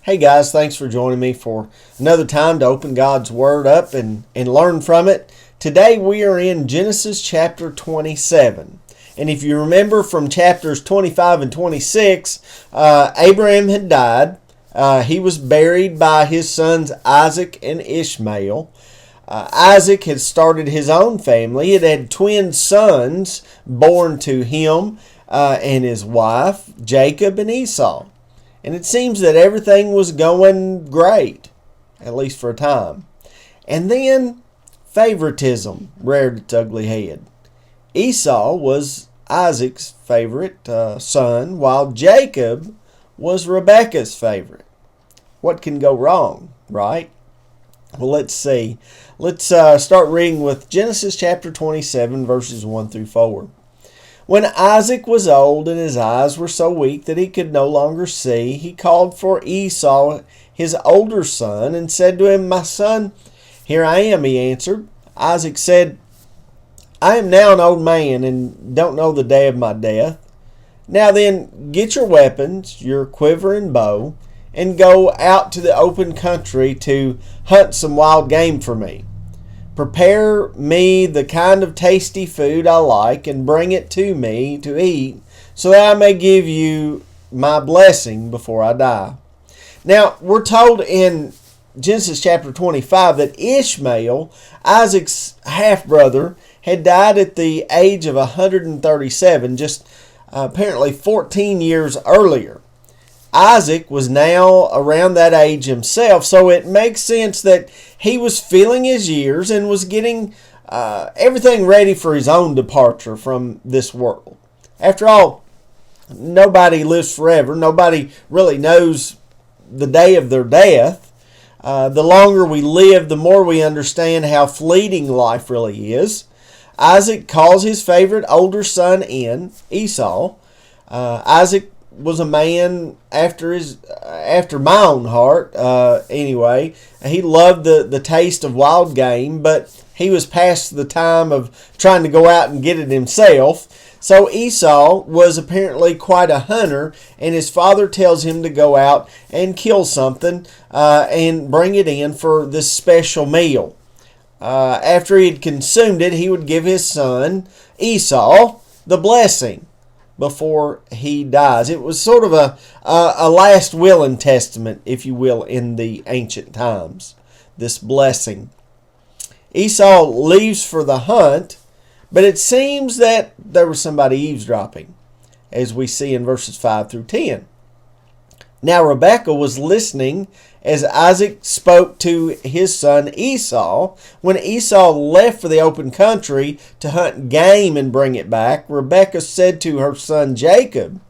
Hey guys, thanks for joining me for another time to open God's Word up and learn from it. Today we are in Genesis chapter 27. And if you remember from chapters 25 and 26, Abraham had died. He was buried by his sons Isaac and Ishmael. Isaac had started his own family. It had twin sons born to him and his wife, Jacob and Esau. And it seems that everything was going great, at least for a time. And then favoritism reared its ugly head. Esau was Isaac's favorite son, while Jacob was Rebekah's favorite. What can go wrong, right? Well, let's see. Let's start reading with Genesis chapter 27, verses 1 through 4. When Isaac was old and his eyes were so weak that he could no longer see, he called for Esau, his older son, and said to him, "My son, here I am," he answered. Isaac said, "I am now an old man and don't know the day of my death. Now then, get your weapons, your quiver and bow, and go out to the open country to hunt some wild game for me. Prepare me the kind of tasty food I like and bring it to me to eat so that I may give you my blessing before I die." Now, we're told in Genesis chapter 25 that Ishmael, Isaac's half-brother, had died at the age of 137, just apparently 14 years earlier. Isaac was now around that age himself, so it makes sense that he was feeling his years and was getting everything ready for his own departure from this world. After all, nobody lives forever. Nobody really knows the day of their death. The longer we live, the more we understand how fleeting life really is. Isaac calls his favorite older son in, Esau. Isaac was a man after my own heart. Anyway, he loved the taste of wild game, but he was past the time of trying to go out and get it himself. So Esau was apparently quite a hunter, and his father tells him to go out and kill something and bring it in for this special meal. After he had consumed it, he would give his son Esau the blessing before he dies. It was sort of a last will and testament, if you will, in the ancient times, this blessing. Esau leaves for the hunt, but it seems that there was somebody eavesdropping, as we see in verses 5 through 10. Now Rebekah was listening as Isaac spoke to his son Esau. When Esau left for the open country to hunt game and bring it back, Rebekah said to her son Jacob,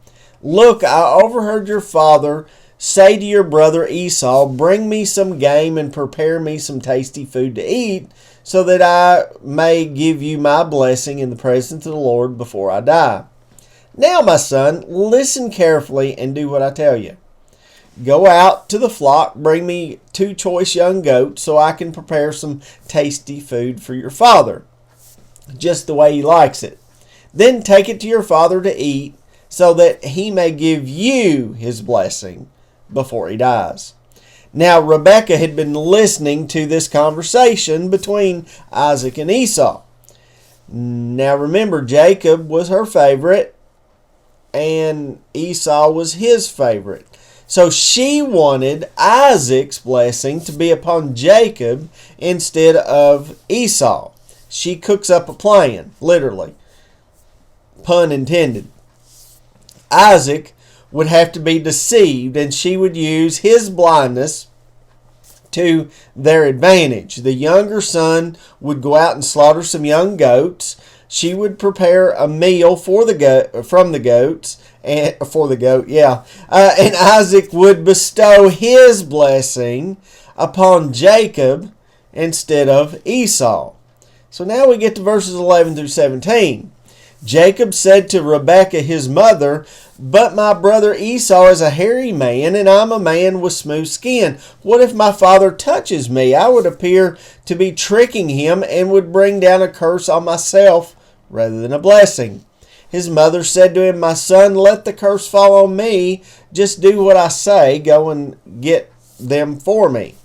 "Look, I overheard your father say to your brother Esau, 'Bring me some game and prepare me some tasty food to eat, so that I may give you my blessing in the presence of the Lord before I die.' Now, my son, listen carefully and do what I tell you. Go out to the flock, bring me 2 choice young goats so I can prepare some tasty food for your father, just the way he likes it. Then take it to your father to eat so that he may give you his blessing before he dies." Now Rebekah had been listening to this conversation between Isaac and Esau. Now remember, Jacob was her favorite and Esau was his favorite. So she wanted Isaac's blessing to be upon Jacob instead of Esau. She cooks up a plan, literally. Pun intended. Isaac would have to be deceived, and she would use his blindness to their advantage. The younger son would go out and slaughter some young goats. She would prepare a meal for the goats, and Isaac would bestow his blessing upon Jacob instead of Esau. So now we get to verses 11 through 17. Jacob said to Rebekah his mother, "But my brother Esau is a hairy man, and I'm a man with smooth skin. What if my father touches me? I would appear to be tricking him and would bring down a curse on myself rather than a blessing." His mother said to him, "My son, let the curse fall on me. Just do what I say. Go and get them for me."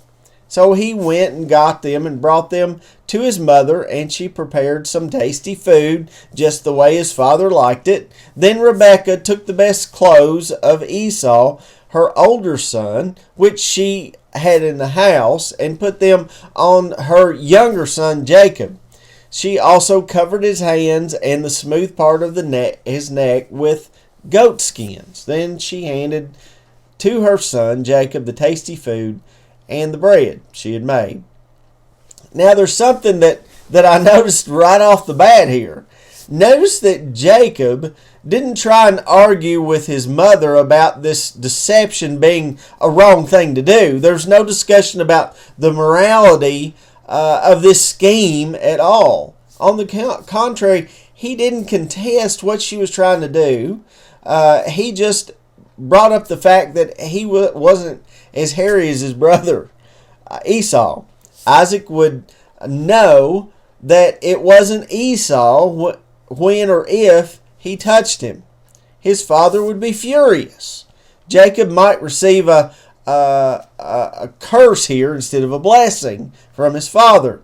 So he went and got them and brought them to his mother, and she prepared some tasty food, just the way his father liked it. Then Rebekah took the best clothes of Esau, her older son, which she had in the house, and put them on her younger son Jacob. She also covered his hands and the smooth part of his neck with goat skins. Then she handed to her son Jacob the tasty food and the bread she had made. Now there's something that I noticed right off the bat here. Notice that Jacob didn't try and argue with his mother about this deception being a wrong thing to do. There's no discussion about the morality of this scheme at all. On the contrary, he didn't contest what she was trying to do. He just brought up the fact that he wasn't as hairy as his brother Esau. Isaac would know that it wasn't Esau when or if he touched him. His father would be furious. Jacob might receive a curse here instead of a blessing from his father.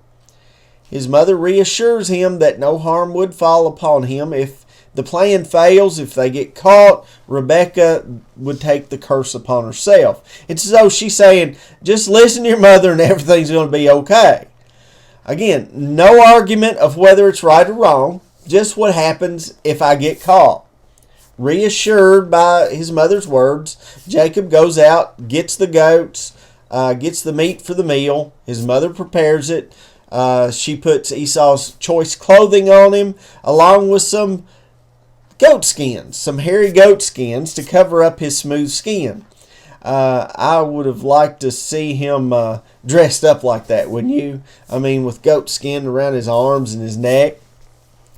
His mother reassures him that no harm would fall upon him if the plan fails. If they get caught, Rebekah would take the curse upon herself. It's as though she's saying, just listen to your mother and everything's going to be okay. Again, no argument of whether it's right or wrong, just what happens if I get caught. Reassured by his mother's words, Jacob goes out, gets the goats, gets the meat for the meal. His mother prepares it. She puts Esau's choice clothing on him, along with some goat skins, some hairy goat skins to cover up his smooth skin. I would have liked to see him dressed up like that, wouldn't you? I mean, with goat skin around his arms and his neck.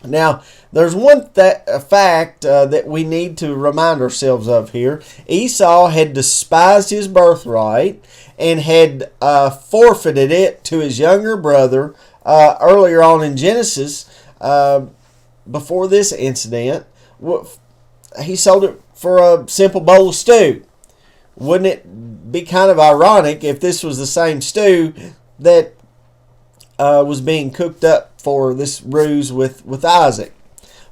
Now, there's one fact that we need to remind ourselves of here. Esau had despised his birthright and had forfeited it to his younger brother earlier on in Genesis. Before this incident, he sold it for a simple bowl of stew. Wouldn't it be kind of ironic if this was the same stew that was being cooked up for this ruse with Isaac?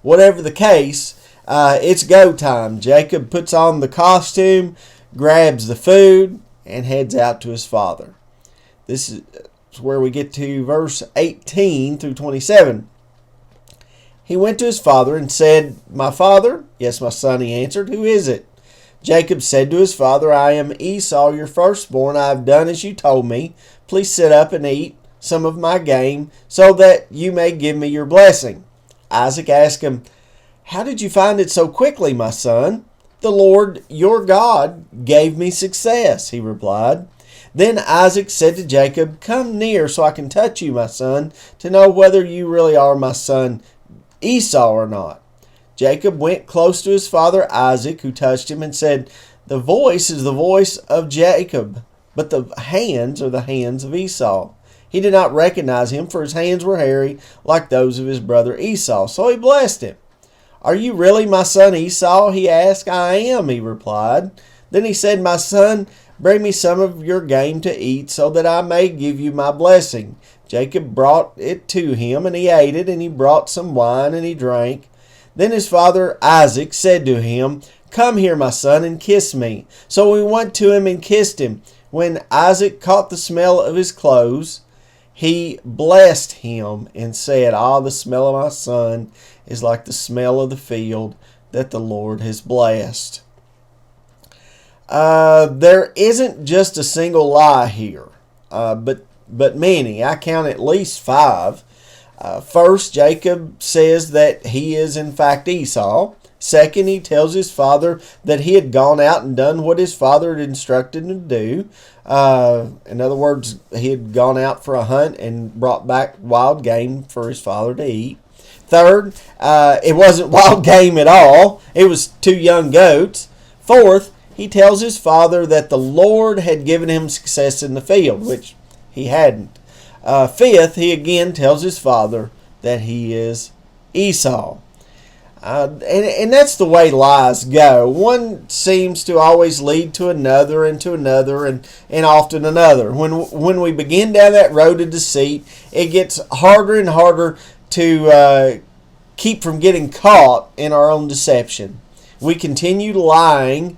Whatever the case, it's go time. Jacob puts on the costume, grabs the food, and heads out to his father. This is where we get to verse 18 through 27. He went to his father and said, "My father?" "Yes, my son," he answered. "Who is it?" Jacob said to his father, "I am Esau, your firstborn. I have done as you told me. Please sit up and eat some of my game, so that you may give me your blessing." Isaac asked him, "How did you find it so quickly, my son?" "The Lord your God gave me success," he replied. Then Isaac said to Jacob, "Come near so I can touch you, my son, to know whether you really are my son Esau or not." Jacob went close to his father Isaac, who touched him and said, "The voice is the voice of Jacob, but the hands are the hands of Esau." He did not recognize him, for his hands were hairy like those of his brother Esau, so he blessed him. "Are you really my son Esau?" he asked. "I am," he replied. Then he said, "My son, bring me some of your game to eat, so that I may give you my blessing." Jacob brought it to him, and he ate it, and he brought some wine, and he drank. Then his father Isaac said to him, "Come here, my son, and kiss me." So he went to him and kissed him. When Isaac caught the smell of his clothes, he blessed him and said, the smell of my son is like the smell of the field that the Lord has blessed." There isn't just a single lie here, but many. I count at least 5. First, Jacob says that he is in fact Esau. Second, he tells his father that he had gone out and done what his father had instructed him to do. In other words, he had gone out for a hunt and brought back wild game for his father to eat. Third, it wasn't wild game at all. It was 2 young goats. Fourth, he tells his father that the Lord had given him success in the field, which he hadn't. Fifth, he again tells his father that he is Esau. And that's the way lies go. One seems to always lead to another and to another and often another. When we begin down that road of deceit, it gets harder and harder to keep from getting caught in our own deception. We continue lying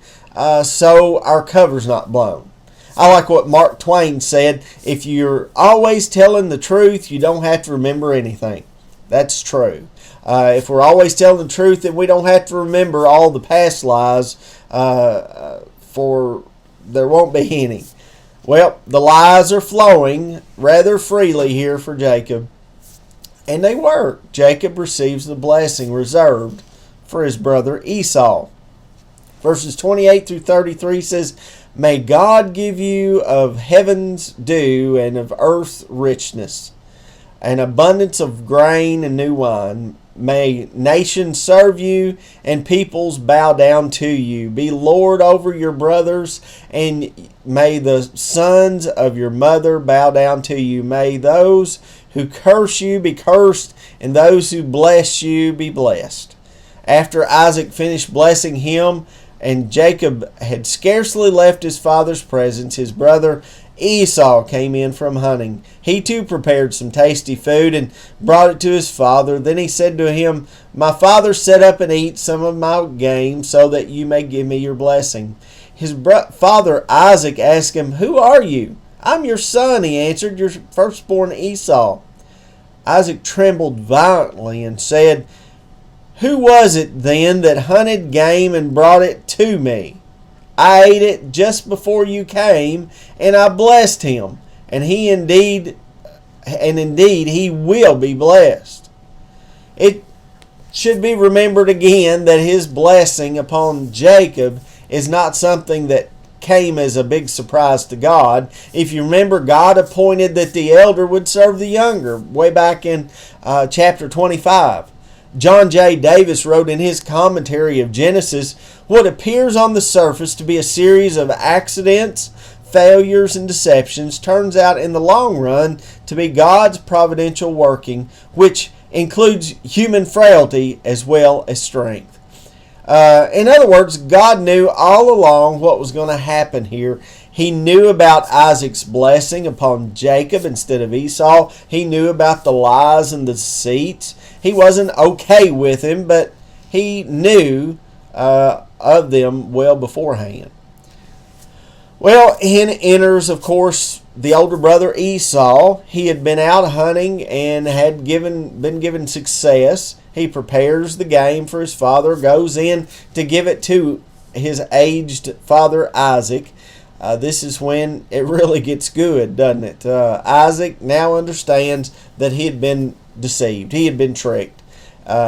so our cover's not blown. I like what Mark Twain said, if you're always telling the truth, you don't have to remember anything. That's true. If we're always telling the truth, then we don't have to remember all the past lies, for there won't be any. Well, the lies are flowing rather freely here for Jacob, and they work. Jacob receives the blessing reserved for his brother Esau. Verses 28 through 33 says, May God give you of heaven's dew and of earth's richness, an abundance of grain and new wine. May nations serve you and peoples bow down to you. Be Lord over your brothers, and may the sons of your mother bow down to you. May those who curse you be cursed, and those who bless you be blessed. After Isaac finished blessing him, and Jacob had scarcely left his father's presence, his brother Esau came in from hunting. He too prepared some tasty food and brought it to his father. Then he said to him, My father, set up and eat some of my game so that you may give me your blessing. His father Isaac asked him, Who are you? I'm your son, he answered, your firstborn Esau. Isaac trembled violently and said, Who was it then that hunted game and brought it to me? I ate it just before you came, and I blessed him, and indeed he will be blessed. It should be remembered again that his blessing upon Jacob is not something that came as a big surprise to God. If you remember, God appointed that the elder would serve the younger way back in chapter 25. John J. Davis wrote in his commentary of Genesis, what appears on the surface to be a series of accidents, failures, and deceptions turns out in the long run to be God's providential working, which includes human frailty as well as strength. In other words, God knew all along what was going to happen here. He knew about Isaac's blessing upon Jacob instead of Esau. He knew about the lies and the deceits. He wasn't okay with him, but he knew of them well beforehand. Well, in enters, of course, the older brother Esau. He had been out hunting and had been given success. He prepares the game for his father, goes in to give it to his aged father Isaac. This is when it really gets good, doesn't it? Isaac now understands that he had been deceived. He had been tricked.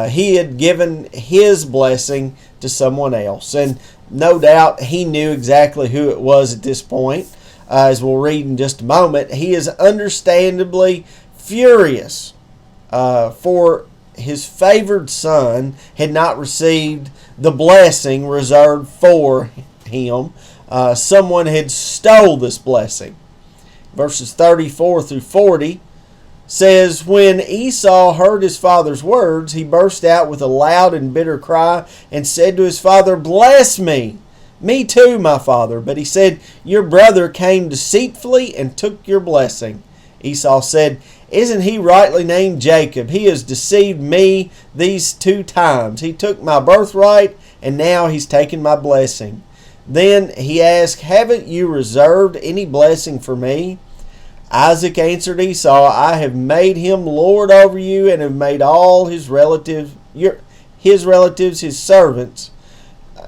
He had given his blessing to someone else. And no doubt he knew exactly who it was at this point. As we'll read in just a moment, he is understandably furious for his favored son had not received the blessing reserved for him. Someone had stole this blessing. Verses 34 through 40 says, When Esau heard his father's words, he burst out with a loud and bitter cry and said to his father, Bless me! Me too, my father. But he said, Your brother came deceitfully and took your blessing. Esau said, Isn't he rightly named Jacob? He has deceived me these 2 times. He took my birthright, and now he's taken my blessing. Then he asked, Haven't you reserved any blessing for me? Isaac answered Esau, I have made him lord over you, and have made all his relatives his servants,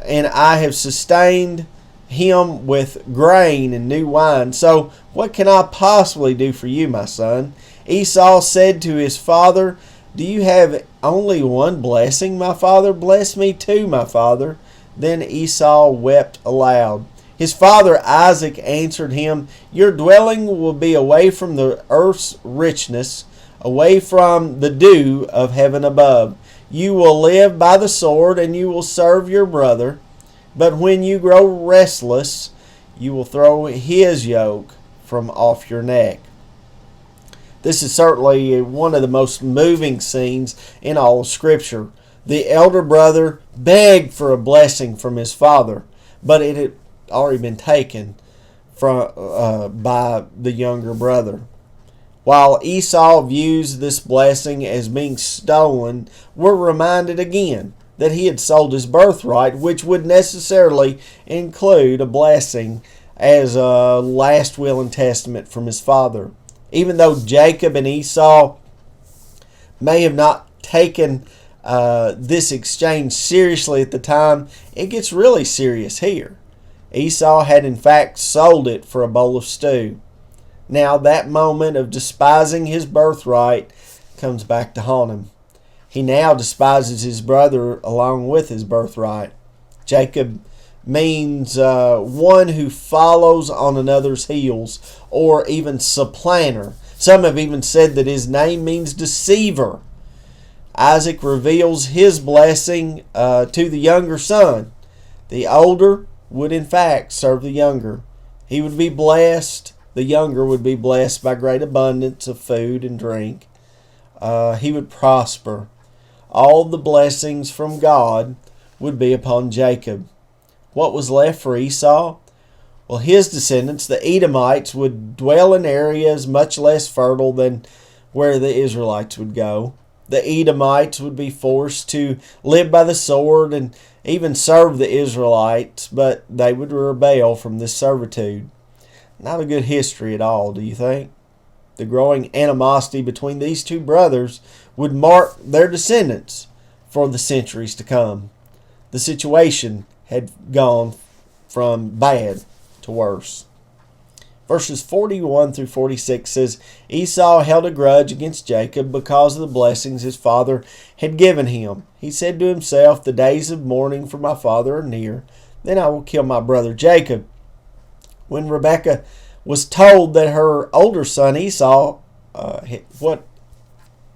and I have sustained him with grain and new wine. So what can I possibly do for you, my son? Esau said to his father, Do you have only one blessing, my father? Bless me too, my father. Then Esau wept aloud. His father Isaac answered him, Your dwelling will be away from the earth's richness, away from the dew of heaven above. You will live by the sword, and you will serve your brother. But when you grow restless, you will throw his yoke from off your neck. This is certainly one of the most moving scenes in all of Scripture. The elder brother begged for a blessing from his father, but it had already been taken by the younger brother. While Esau views this blessing as being stolen, we're reminded again that he had sold his birthright, which would necessarily include a blessing as a last will and testament from his father. Even though Jacob and Esau may have not taken this exchange seriously at the time, it gets really serious here. Esau had in fact sold it for a bowl of stew. Now that moment of despising his birthright comes back to haunt him. He now despises his brother along with his birthright. Jacob means one who follows on another's heels, or even supplanter. Some have even said that his name means deceiver. Isaac reveals his blessing to the younger son. The older would in fact serve the younger. He would be blessed. The younger would be blessed by great abundance of food and drink. He would prosper. All the blessings from God would be upon Jacob. What was left for Esau? Well, his descendants, the Edomites, would dwell in areas much less fertile than where the Israelites would go. The Edomites would be forced to live by the sword and even serve the Israelites, but they would rebel from this servitude. Not a good history at all, do you think? The growing animosity between these two brothers would mark their descendants for the centuries to come. The situation had gone from bad to worse. Verses 41 through 46 says, Esau held a grudge against Jacob because of the blessings his father had given him. He said to himself, the days of mourning for my father are near. Then I will kill my brother Jacob. When Rebekah was told that her older son Esau, what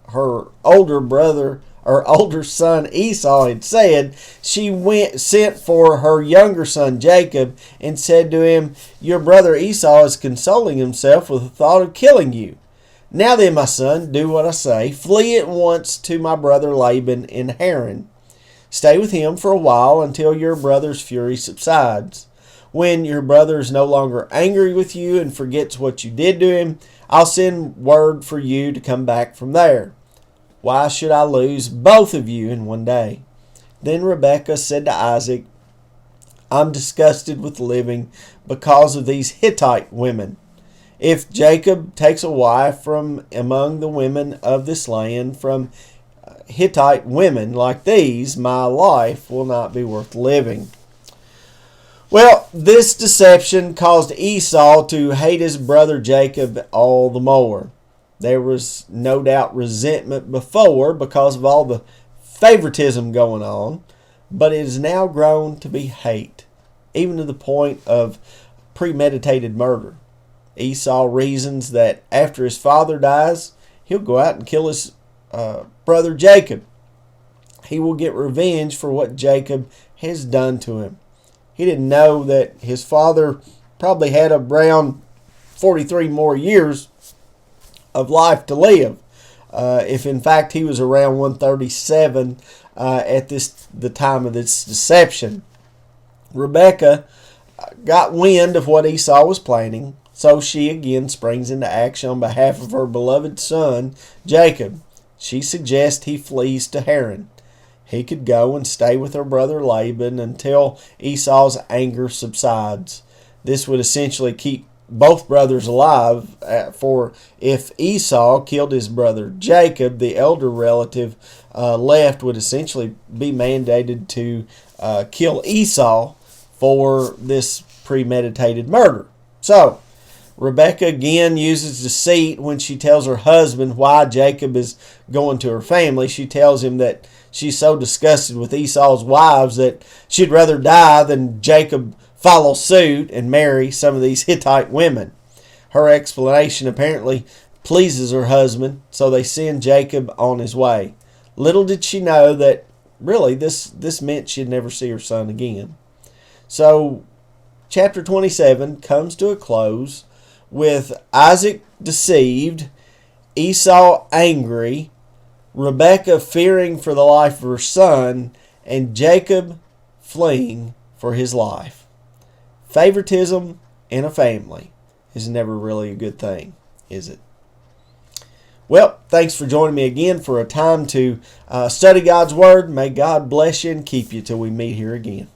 her older son Esau had said, she sent for her younger son Jacob and said to him, your brother Esau is consoling himself with the thought of killing you. Now then, my son, do what I say. Flee at once to my brother Laban in Haran. Stay with him for a while until your brother's fury subsides. When your brother is no longer angry with you and forgets what you did to him, I'll send word for you to come back from there. Why should I lose both of you in one day? Then Rebekah said to Isaac, I'm disgusted with living because of these Hittite women. If Jacob takes a wife from among the women of this land, from Hittite women like these, my life will not be worth living. Well, this deception caused Esau to hate his brother Jacob all the more. There was no doubt resentment before because of all the favoritism going on, but it has now grown to be hate, even to the point of premeditated murder. Esau reasons that after his father dies, he'll go out and kill his brother Jacob. He will get revenge for what Jacob has done to him. He didn't know that his father probably had around 43 more years of life to live. If in fact he was around 137 at the time of this deception. Rebekah got wind of what Esau was planning, so she again springs into action on behalf of her beloved son Jacob. She suggests he flees to Haran. He could go and stay with her brother Laban until Esau's anger subsides. This would essentially keep both brothers alive, for if Esau killed his brother Jacob, the elder relative left would essentially be mandated to kill Esau for this premeditated murder. So, Rebekah again uses deceit when she tells her husband why Jacob is going to her family. She tells him that she's so disgusted with Esau's wives that she'd rather die than Jacob follow suit and marry some of these Hittite women. Her explanation apparently pleases her husband, so they send Jacob on his way. Little did she know that really this meant she'd never see her son again. So chapter 27 comes to a close with Isaac deceived, Esau angry, Rebekah fearing for the life of her son, and Jacob fleeing for his life. Favoritism in a family is never really a good thing, is it? Well, thanks for joining me again for a time to study God's Word. May God bless you and keep you till we meet here again.